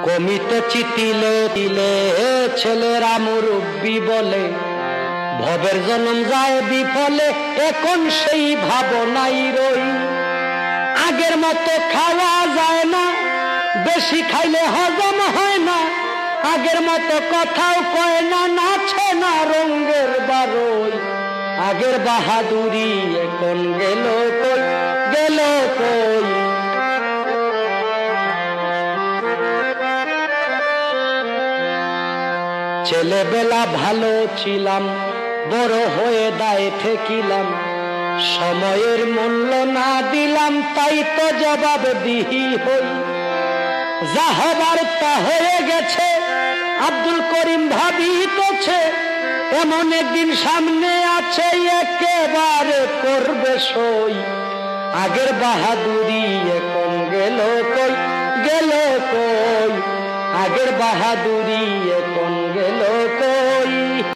কমিতে চিতিলে দিলে ছেলেরা মুরব্বি বলে ভবের জন্ম যায় বিফলে এখন সেই ভাবনাই রই আগের মতো খাওয়া যায় না বেশি খাইলে হজম হয় না আগের মতো কথাও কয় না নাচে না রঙের বারোই আগের বাহাদুরি এখন গেল কই গেল কই ছেলেবেলা ভালো ছিলাম বড় হয়ে দায় ঠেকিলাম সময়ের মূল্য না দিলাম তাই তো জবাব দিহি হই যা হবার তা হয়ে গেছে আব্দুল করিম ভাবিতেছে এমন একদিন সামনে আছে একেবারে করবে সই আগের বাহাদুরি এখন গেল কই গেল কই আগের বাহাদুরি এখন গেল